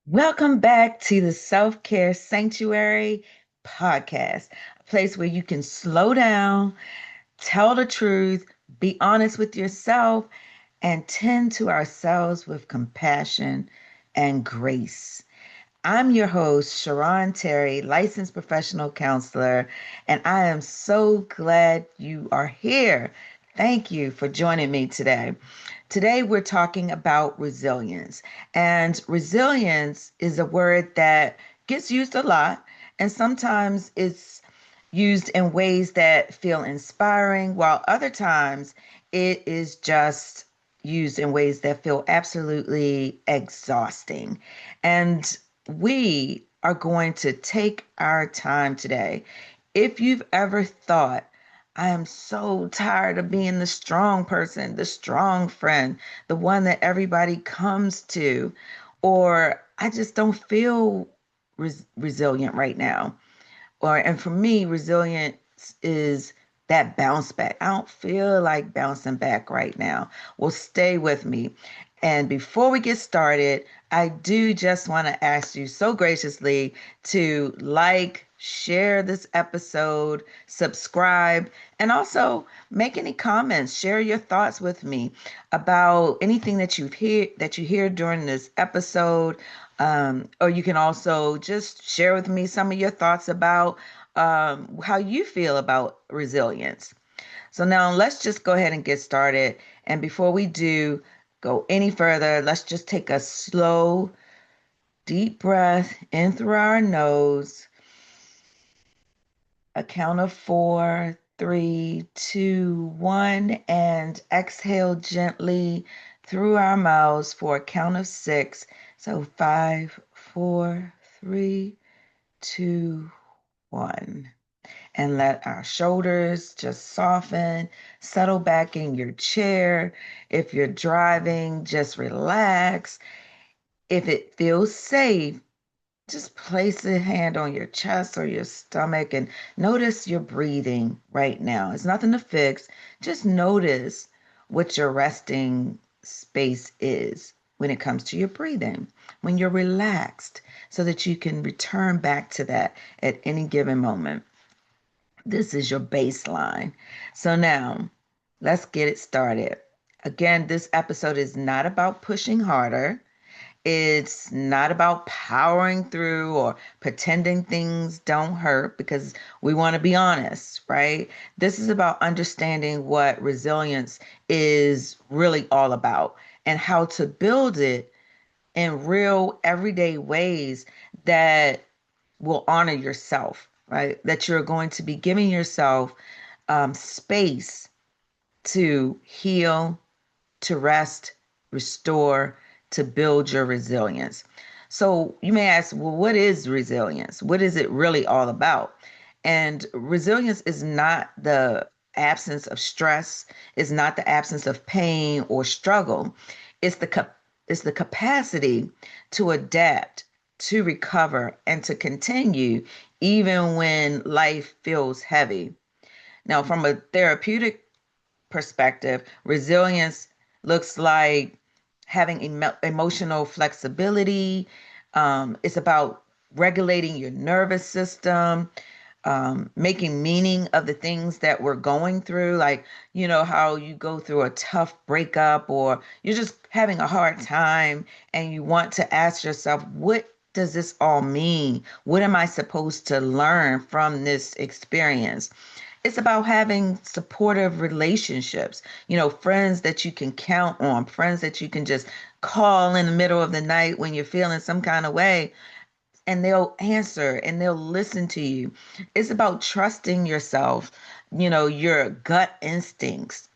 Welcome back to the Self Care Sanctuary podcast, a place where you can slow down, tell the truth, be honest with yourself, and tend to ourselves with compassion and grace. I'm your host, Sharron Terry, licensed professional counselor, and I am so glad you are here. Thank you for joining me today. Today, we're talking about resilience, and resilience is a word that gets used a lot, and sometimes it's used in ways that feel inspiring, while other times it is just used in ways that feel absolutely exhausting. And we are going to take our time today. If you've ever thought, I am so tired of being the strong person, the strong friend, the one that everybody comes to, or I just don't feel resilient right now, and for me, resilience is that bounce back. I don't feel like bouncing back right now. Well, stay with me. And before we get started, I do just want to ask you so graciously to like, share this episode, subscribe, and also make any comments. Share your thoughts with me about anything that you hear during this episode. Or you can also just share with me some of your thoughts about how you feel about resilience. So now let's just go ahead and get started. And before we do go any further, let's just take a slow, deep breath in through our nose. A count of four, three, two, one, and exhale gently through our mouths for a count of six. So five, four, three, two, one. And let our shoulders just soften, settle back in your chair. If you're driving, just relax. If it feels safe, just place a hand on your chest or your stomach and notice your breathing right now. It's nothing to fix. Just notice what your resting space is when it comes to your breathing, when you're relaxed, so that you can return back to that at any given moment. This is your baseline. So now let's get it started. Again, this episode is not about pushing harder. It's not about powering through or pretending things don't hurt, because we want to be honest, right? This is about understanding what resilience is really all about and how to build it in real everyday ways that will honor yourself, right? That you're going to be giving yourself space to heal, to rest, restore, to build your resilience. So you may ask, well, what is resilience? What is it really all about? And resilience is not the absence of stress, it's not the absence of pain or struggle. It's the capacity to adapt, to recover, and to continue even when life feels heavy. Now, from a therapeutic perspective, resilience looks like having emotional flexibility. It's about regulating your nervous system, making meaning of the things that we're going through. Like, how you go through a tough breakup or you're just having a hard time and you want to ask yourself, what does this all mean? What am I supposed to learn from this experience? It's about having supportive relationships, friends that you can count on, friends that you can just call in the middle of the night when you're feeling some kind of way, and they'll answer and they'll listen to you. It's about trusting yourself, your gut instincts.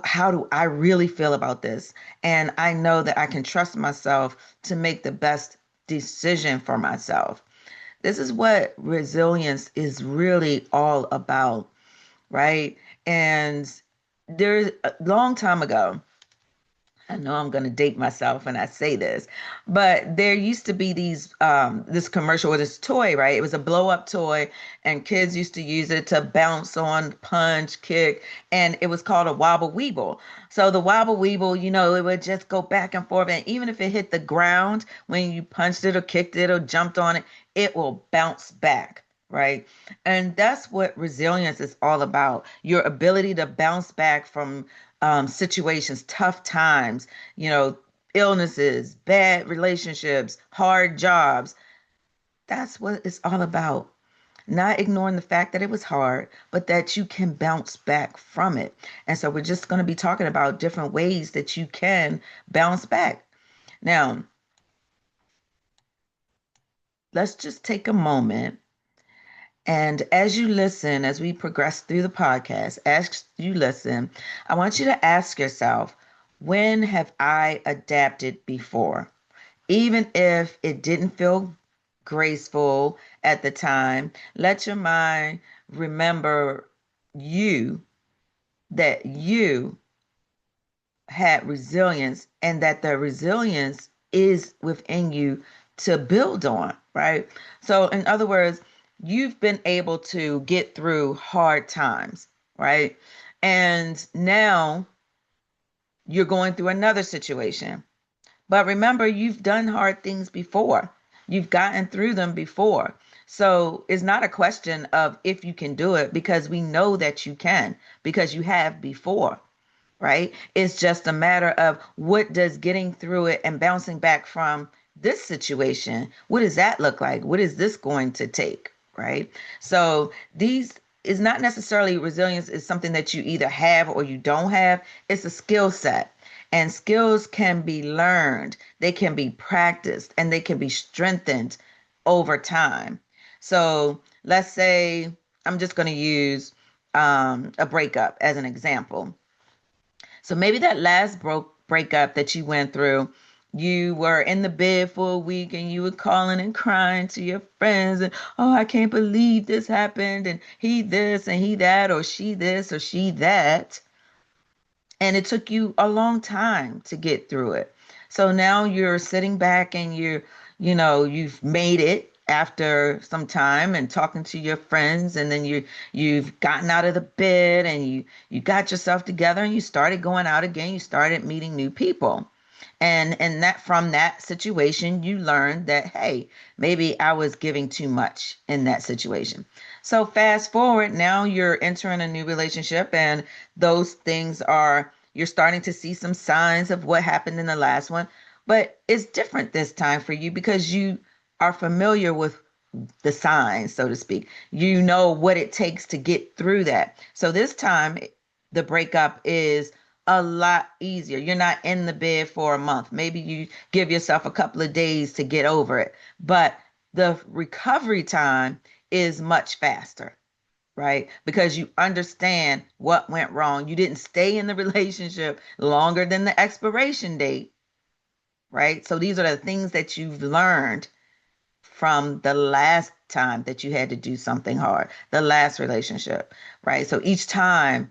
How do I really feel about this? And I know that I can trust myself to make the best decision for myself. This is what resilience is really all about, right? And there's a long time ago, I know I'm going to date myself when I say this, but there used to be this commercial or this toy, right? It was a blow up toy, and kids used to use it to bounce on, punch, kick, and it was called a wobble weeble. So the wobble weeble, it would just go back and forth, and even if it hit the ground when you punched it or kicked it or jumped on it, it will bounce back. Right. And that's what resilience is all about. Your ability to bounce back from situations, tough times, you know, illnesses, bad relationships, hard jobs. That's what it's all about. Not ignoring the fact that it was hard, but that you can bounce back from it. And so we're just going to be talking about different ways that you can bounce back. Now, let's just take a moment. And as you listen, as we progress through the podcast, as you listen, I want you to ask yourself, when have I adapted before? Even if it didn't feel graceful at the time, let your mind remember you, that you had resilience and that the resilience is within you to build on, right? So, in other words, you've been able to get through hard times, right? And now you're going through another situation. But remember, you've done hard things before. You've gotten through them before. So it's not a question of if you can do it, because we know that you can, because you have before, right? It's just a matter of, what does getting through it and bouncing back from this situation, what does that look like? What is this going to take, right? So these is not necessarily, resilience is something that you either have or you don't have. It's a skill set. And skills can be learned, they can be practiced, and they can be strengthened over time. So let's say, I'm just going to use a breakup as an example. So maybe that last breakup that you went through, you were in the bed for a week and you were calling and crying to your friends and, oh, I can't believe this happened, and he this and he that, or she this or she that. And it took you a long time to get through it. So now you're sitting back and you've made it after some time and talking to your friends, and then you've gotten out of the bed and you got yourself together and you started going out again. You started meeting new people. And that, from that situation, you learned that, hey, maybe I was giving too much in that situation. So fast forward, now you're entering a new relationship, and those things are, you're starting to see some signs of what happened in the last one, but it's different this time for you because you are familiar with the signs, so to speak. You know what it takes to get through that. So this time, the breakup is a lot easier. You're not in the bed for a month. Maybe you give yourself a couple of days to get over it, but the recovery time is much faster, right? Because you understand what went wrong. You didn't stay in the relationship longer than the expiration date, right? So these are the things that you've learned from the last time that you had to do something hard, the last relationship, right? So each time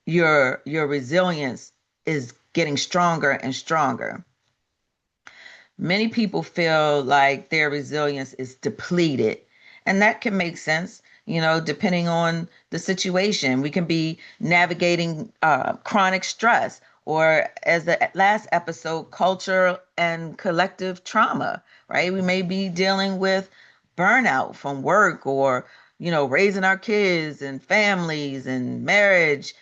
your resilience is getting stronger and stronger. Many people feel like their resilience is depleted, and that can make sense. Depending on the situation, we can be navigating chronic stress, or as the last episode, culture and collective trauma, right? We may be dealing with burnout from work, or, raising our kids and families and marriage,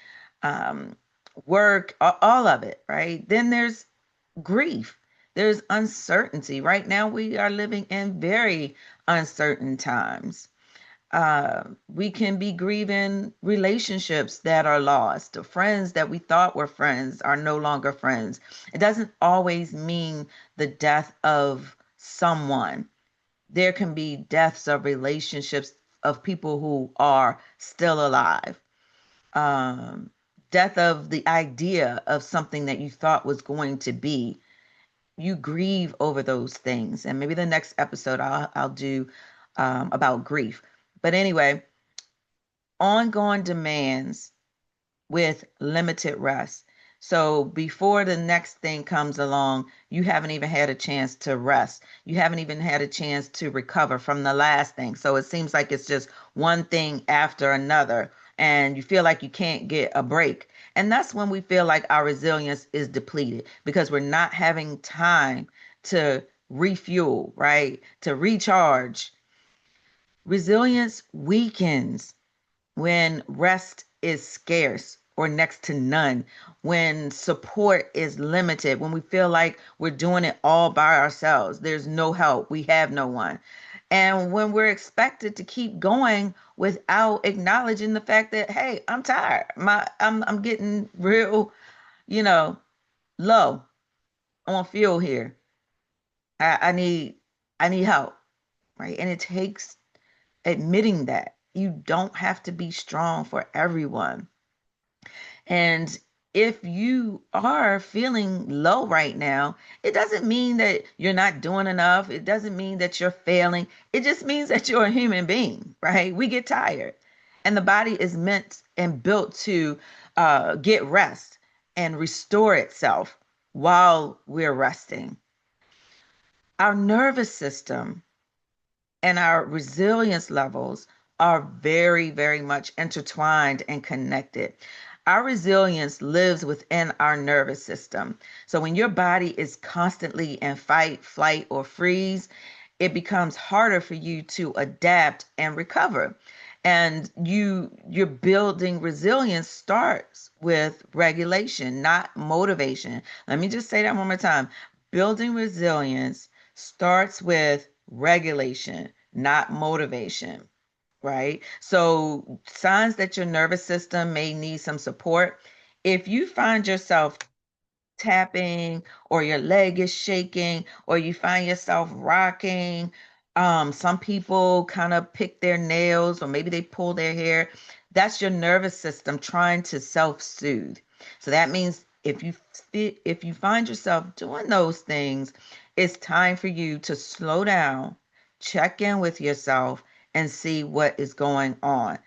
um, work, all of it, right? Then there's grief. There's uncertainty. Right now, we are living in very uncertain times. We can be grieving relationships that are lost, or friends that we thought were friends are no longer friends. It doesn't always mean the death of someone. There can be deaths of relationships of people who are still alive. Um, Death of the idea of something that you thought was going to be. You grieve over those things, and maybe the next episode I'll do about grief. But anyway, ongoing demands with limited rest. So before the next thing comes along, you haven't even had a chance to rest. You haven't even had a chance to recover from the last thing. So it seems like it's just one thing after another, and you feel like you can't get a break. And that's when we feel like our resilience is depleted because we're not having time to refuel, right? To recharge. Resilience weakens when rest is scarce or next to none, when support is limited, when we feel like we're doing it all by ourselves, there's no help, we have no one. And when we're expected to keep going without acknowledging the fact that, hey, I'm tired. I'm getting real, you know, low on fuel here. I need help, right? And it takes admitting that you don't have to be strong for everyone. And if you are feeling low right now, it doesn't mean that you're not doing enough. It doesn't mean that you're failing. It just means that you're a human being, right? We get tired. And the body is meant and built to get rest and restore itself while we're resting. Our nervous system and our resilience levels are very, very much intertwined and connected. Our resilience lives within our nervous system. So when your body is constantly in fight, flight, or freeze, it becomes harder for you to adapt and recover. And you're building resilience starts with regulation, not motivation. Let me just say that one more time. Building resilience starts with regulation, not motivation, right? So, signs that your nervous system may need some support. If you find yourself tapping or your leg is shaking or you find yourself rocking, some people kind of pick their nails or maybe they pull their hair. That's your nervous system trying to self-soothe. So that means if you find yourself doing those things, it's time for you to slow down, check in with yourself, and see what is going on.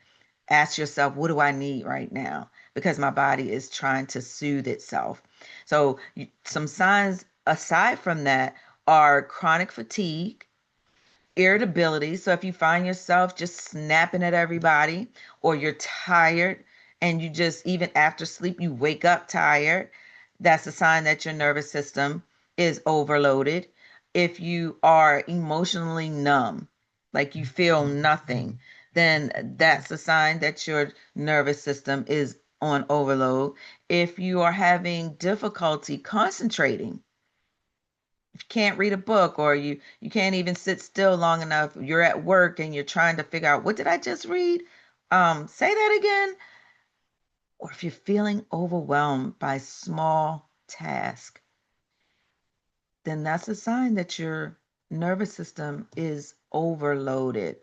Ask yourself, what do I need right now? Because my body is trying to soothe itself. So, some signs aside from that are chronic fatigue, irritability. So, if you find yourself just snapping at everybody, or you're tired and you just, even after sleep, you wake up tired, that's a sign that your nervous system is overloaded. If you are emotionally numb, like you feel nothing, then that's a sign that your nervous system is on overload. If you are having difficulty concentrating, if you can't read a book or you can't even sit still long enough, you're at work and you're trying to figure out what did I just read? Say that again. Or if you're feeling overwhelmed by small tasks, then that's a sign that your nervous system is overloaded.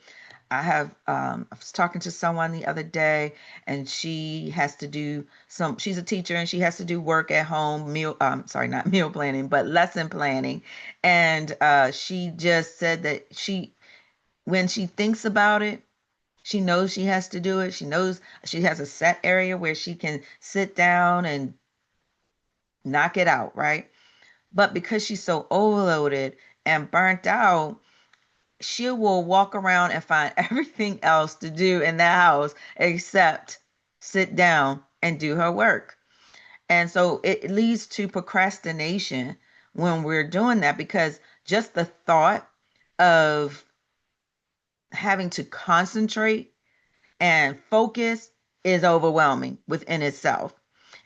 I was talking to someone the other day and she has to do she's a teacher and she has to do work at home, sorry, not meal planning, but lesson planning. And she just said that when she thinks about it, she knows she has to do it. She knows she has a set area where she can sit down and knock it out, right? But because she's so overloaded and burnt out, she will walk around and find everything else to do in the house except sit down and do her work. And so it leads to procrastination when we're doing that because just the thought of having to concentrate and focus is overwhelming within itself.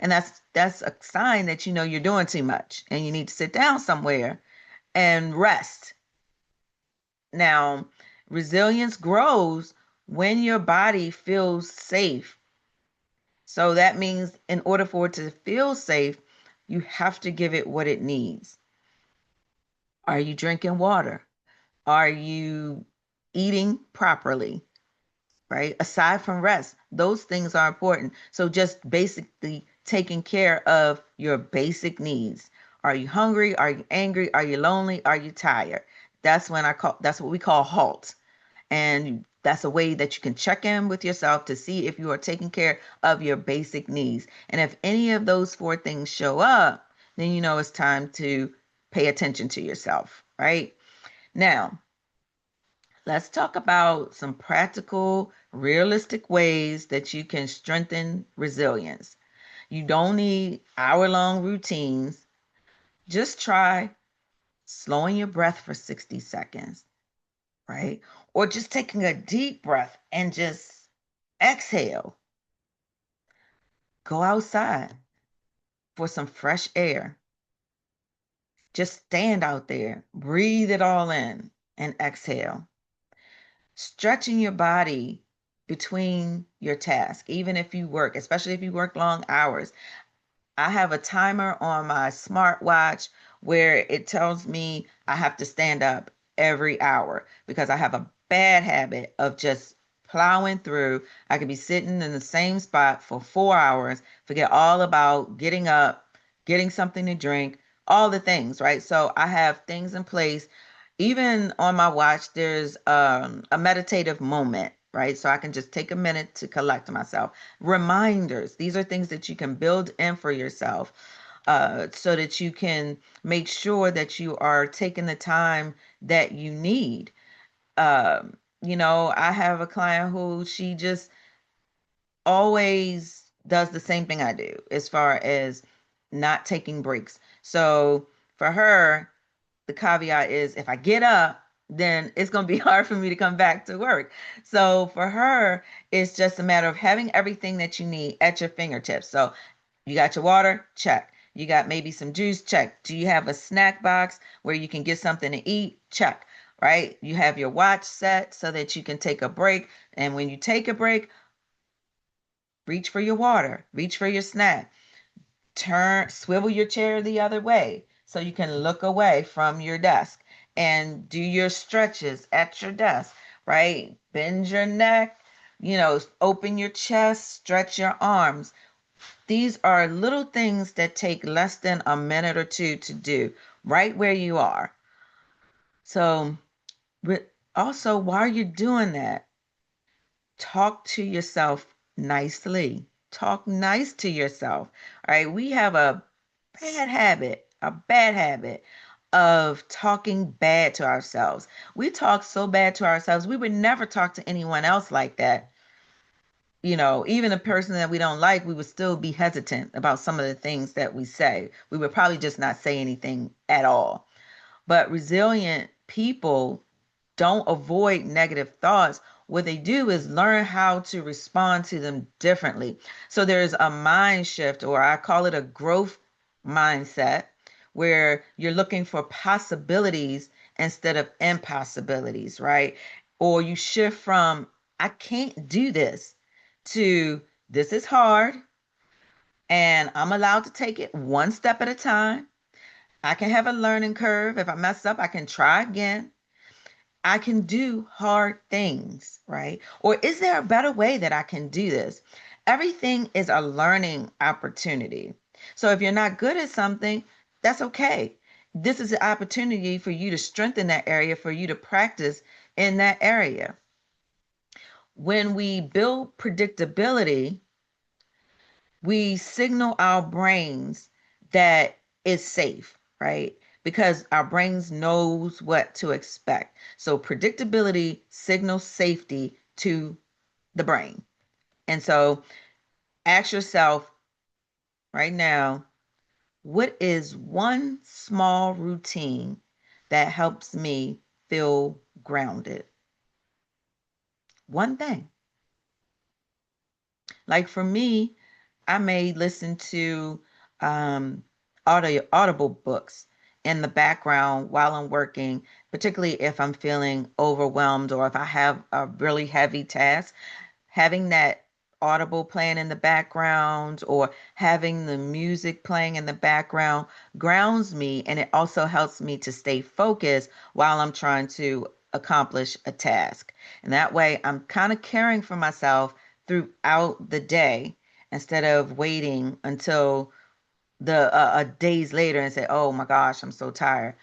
And that's a sign that you know you're doing too much and you need to sit down somewhere and rest. Now, resilience grows when your body feels safe. So that means in order for it to feel safe, you have to give it what it needs. Are you drinking water? Are you eating properly? Right? Aside from rest, those things are important. So just basically taking care of your basic needs. Are you hungry? Are you angry? Are you lonely? Are you tired? That's what we call halt. And that's a way that you can check in with yourself to see if you are taking care of your basic needs. And if any of those four things show up, then you know it's time to pay attention to yourself, right? Now, let's talk about some practical, realistic ways that you can strengthen resilience. You don't need hour-long routines. Just try slowing your breath for 60 seconds, right? Or just taking a deep breath and just exhale. Go outside for some fresh air. Just stand out there, breathe it all in, and exhale. Stretching your body between your tasks, even if you work, especially if you work long hours. I have a timer on my smartwatch where it tells me I have to stand up every hour because I have a bad habit of just plowing through. I could be sitting in the same spot for 4 hours, forget all about getting up, getting something to drink, all the things, right? So I have things in place. Even on my watch, there's a meditative moment, right? So I can just take a minute to collect myself. Reminders. These are things that you can build in for yourself so that you can make sure that you are taking the time that you need. I have a client who she just always does the same thing I do as far as not taking breaks. So for her, the caveat is if I get up, then it's going to be hard for me to come back to work. So for her, it's just a matter of having everything that you need at your fingertips. So you got your water? Check. You got maybe some juice? Check. Do you have a snack box where you can get something to eat? Check. Right? You have your watch set so that you can take a break. And when you take a break, reach for your water, reach for your snack. Swivel your chair the other way so you can look away from your desk and do your stretches at your desk, right? Bend your neck, open your chest, stretch your arms. These are little things that take less than a minute or two to do right where you are. So, also, while you're doing that, talk to yourself nicely. Talk nice to yourself. All right. We have a bad habit of talking bad to ourselves. We talk so bad to ourselves. We would never talk to anyone else like that. Even a person that we don't like, we would still be hesitant about some of the things that we say. We would probably just not say anything at all. But resilient people don't avoid negative thoughts. What they do is learn how to respond to them differently. So there's a mind shift, or I call it a growth mindset, where you're looking for possibilities instead of impossibilities, right? Or you shift from, I can't do this, to this is hard and I'm allowed to take it one step at a time. I can have a learning curve. If I mess up, I can try again. I can do hard things, right? Or is there a better way that I can do this? Everything is a learning opportunity. So if you're not good at something, that's okay. This is an opportunity for you to strengthen that area, for you to practice in that area. When we build predictability, we signal our brains that it's safe, right? Because our brains knows what to expect. So predictability signals safety to the brain. And so ask yourself right now, what is one small routine that helps me feel grounded? One thing. Like for me, I may listen to um, audible books in the background while I'm working, particularly if I'm feeling overwhelmed or if I have a really heavy task. Having that audible playing in the background or having the music playing in the background grounds me, and it also helps me to stay focused while I'm trying to accomplish a task. And that way I'm kind of caring for myself throughout the day instead of waiting until the a days later and say, "Oh my gosh, I'm so tired."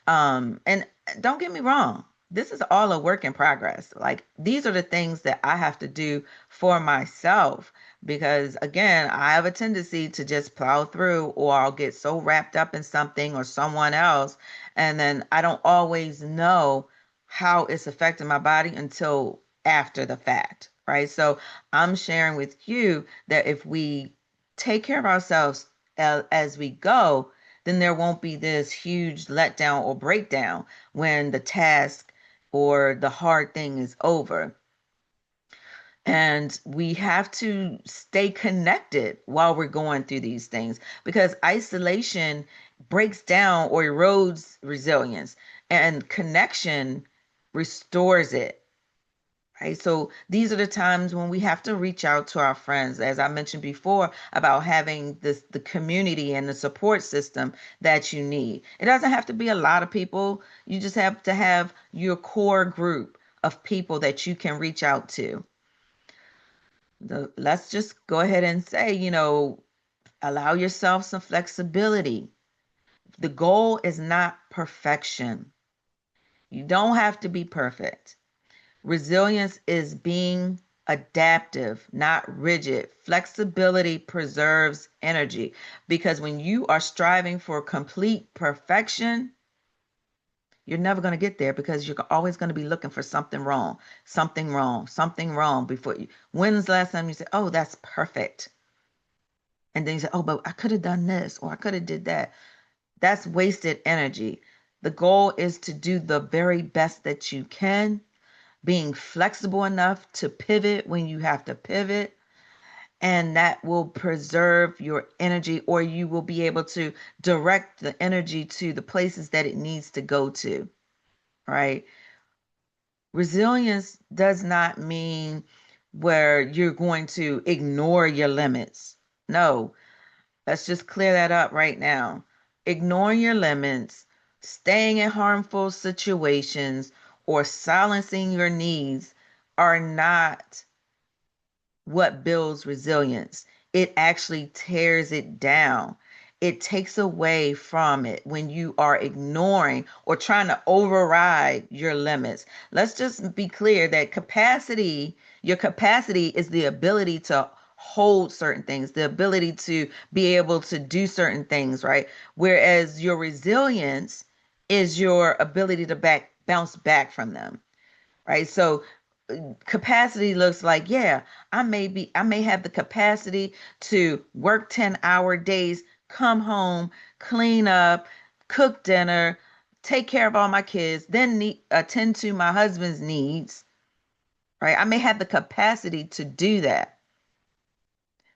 And don't get me wrong. this is all a work in progress. Like these are the things that I have to do for myself because again, I have a tendency to just plow through or I'll get so wrapped up in something or someone else and then I don't always know how it's affecting my body until after the fact, right? So I'm sharing with you that if we take care of ourselves as we go, then there won't be this huge letdown or breakdown when the task or the hard thing is over. And we have to stay connected while we're going through these things because isolation breaks down or erodes resilience and connection restores it. Right. So these are the times when we have to reach out to our friends, as I mentioned before, about having the community and the support system that you need. It doesn't have to be a lot of people. You just have to have your core group of people that you can reach out to. Let's just go ahead and say, allow yourself some flexibility. The goal is not perfection. You don't have to be perfect. Resilience is being adaptive, not rigid. Flexibility preserves energy because when you are striving for complete perfection, you're never going to get there because you're always going to be looking for something wrong, something wrong, something wrong before you. When's the last time you said, "Oh, that's perfect," and then you say, "Oh, but I could have done this or I could have did that." That's wasted energy. The goal is to do the very best that you can, being flexible enough to pivot when you have to pivot, and that will preserve your energy, or you will be able to direct the energy to the places that it needs to go to, right? Resilience does not mean where you're going to ignore your limits. No, let's just clear that up right now. Ignoring your limits, staying in harmful situations, or silencing your needs are not what builds resilience. It actually tears it down. It takes away from it when you are ignoring or trying to override your limits. Let's just be clear that your capacity is the ability to hold certain things, the ability to be able to do certain things, right? Whereas your resilience is your ability to bounce back from them, right? So capacity looks like, yeah, I may have the capacity to work 10-hour days, come home, clean up, cook dinner, take care of all my kids, then attend to my husband's needs, right? I may have the capacity to do that.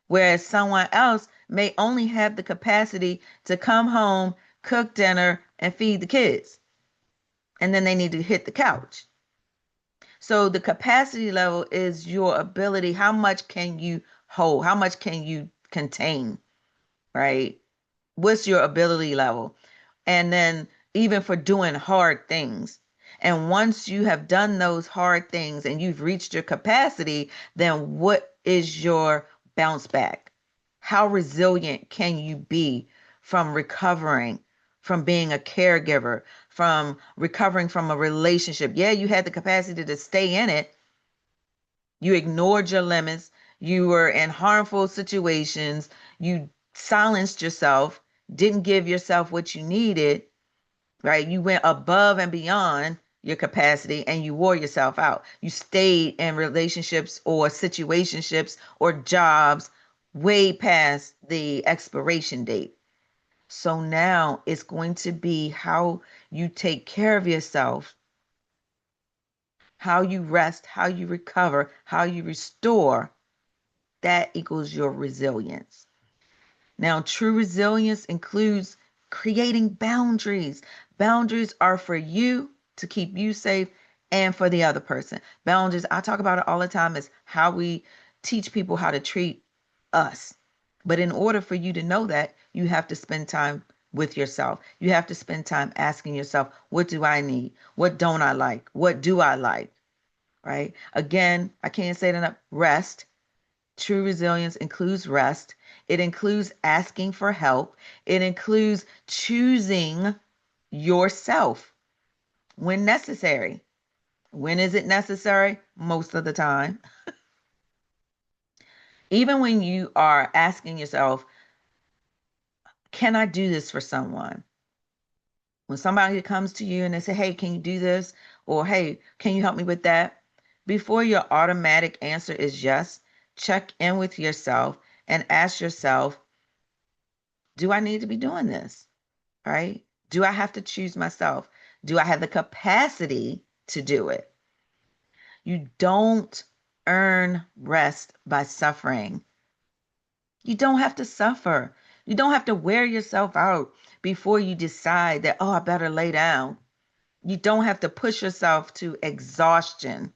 Whereas someone else may only have the capacity to come home, cook dinner, and feed the kids. And then they need to hit the couch. So the capacity level is your ability. How much can you hold? How much can you contain? Right? What's your ability level? And then even for doing hard things. And once you have done those hard things and you've reached your capacity, then what is your bounce back? How resilient can you be from recovering, from being a caregiver, from recovering from a relationship? Yeah, you had the capacity to stay in it. You ignored your limits. You were in harmful situations. You silenced yourself, didn't give yourself what you needed, right? You went above and beyond your capacity and you wore yourself out. You stayed in relationships or situationships or jobs way past the expiration date. So now it's going to be how you take care of yourself, how you rest, how you recover, how you restore. That equals your resilience. Now, true resilience includes creating boundaries. Boundaries are for you to keep you safe and for the other person. Boundaries, I talk about it all the time, is how we teach people how to treat us. But in order for you to know that, you have to spend time with yourself. You have to spend time asking yourself, what do I need? What don't I like? What do I like? Right? Again, I can't say it enough. Rest. True resilience includes rest. It includes asking for help. It includes choosing yourself when necessary. When is it necessary? Most of the time. Even when you are asking yourself, can I do this for someone? When somebody comes to you and they say, hey, can you do this? Or hey, can you help me with that? Before your automatic answer is yes, check in with yourself and ask yourself, do I need to be doing this? Right? Do I have to choose myself? Do I have the capacity to do it? You don't earn rest by suffering. You don't have to suffer. You don't have to wear yourself out before you decide that, oh, I better lay down. You don't have to push yourself to exhaustion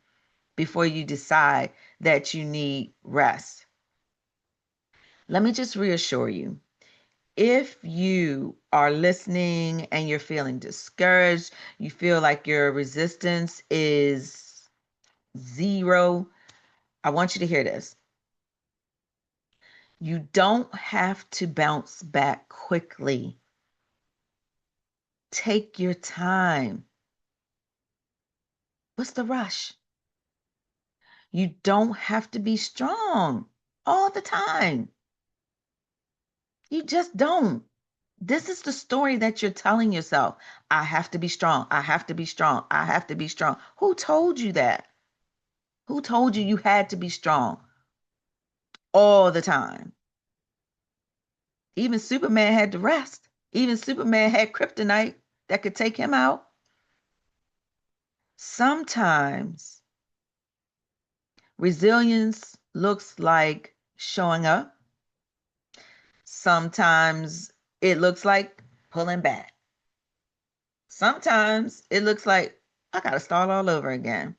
before you decide that you need rest. Let me just reassure you. If you are listening and you're feeling discouraged, you feel like your resistance is zero, I want you to hear this. You don't have to bounce back quickly. Take your time. What's the rush? You don't have to be strong all the time. You just don't. This is the story that you're telling yourself. I have to be strong. I have to be strong. I have to be strong. Who told you that? Who told you you had to be strong all the time? Even Superman had to rest. Even Superman had kryptonite that could take him out. Sometimes resilience looks like showing up. Sometimes it looks like pulling back. Sometimes it looks like I got to start all over again.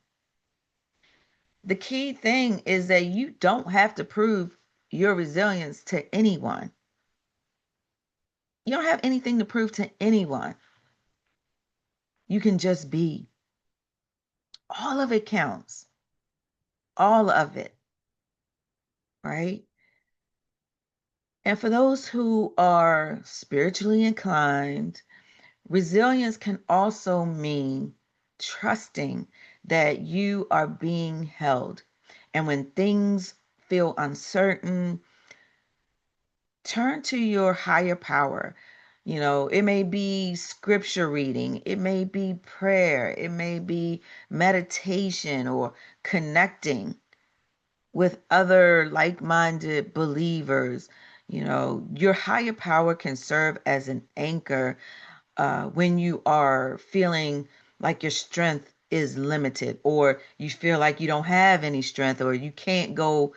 The key thing is that you don't have to prove your resilience to anyone. You don't have anything to prove to anyone. You can just be. All of it counts. All of it, right? And for those who are spiritually inclined, resilience can also mean trusting that you are being held. And when things feel uncertain, turn to your higher power. You know, it may be scripture reading, it may be prayer, it may be meditation or connecting with other like minded believers. You know, your higher power can serve as an anchor when you are feeling like your strength is limited, or you feel like you don't have any strength, or you can't go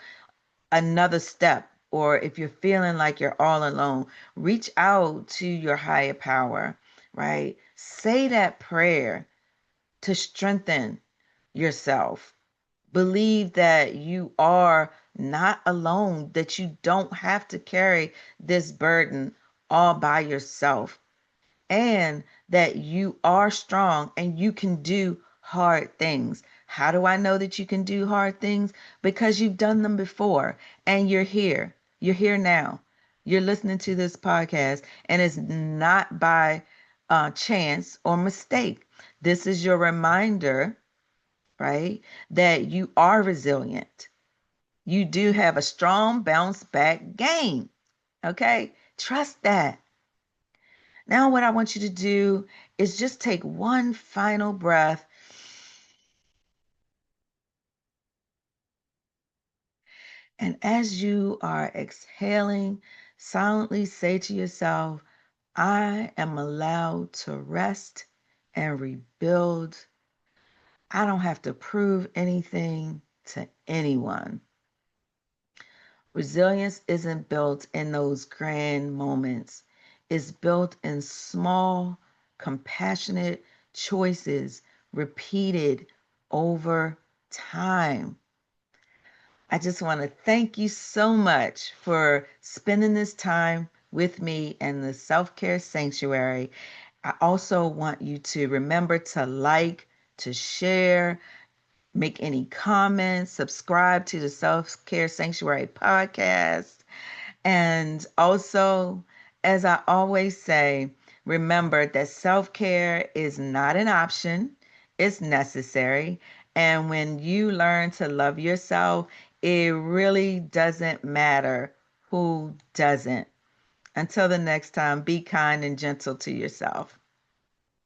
another step, or if you're feeling like you're all alone, reach out to your higher power, right? Say that prayer to strengthen yourself. Believe that you are not alone, that you don't have to carry this burden all by yourself, and that you are strong and you can do hard things. How do I know that you can do hard things? Because you've done them before and you're here. You're here now. You're listening to this podcast, and it's not by chance or mistake. This is your reminder, right, that you are resilient. You do have a strong bounce back game. Okay? Trust that. Now, what I want you to do is just take one final breath. And as you are exhaling, silently say to yourself, I am allowed to rest and rebuild. I don't have to prove anything to anyone. Resilience isn't built in those grand moments. It's built in small, compassionate choices repeated over time. I just want to thank you so much for spending this time with me in the self-care sanctuary. I also want you to remember to like, to share, make any comments, subscribe to the Self Care Sanctuary podcast. And also, as I always say, remember that self care is not an option, It's necessary. And when you learn to love yourself, it really doesn't matter who doesn't. Until the next time, be kind and gentle to yourself.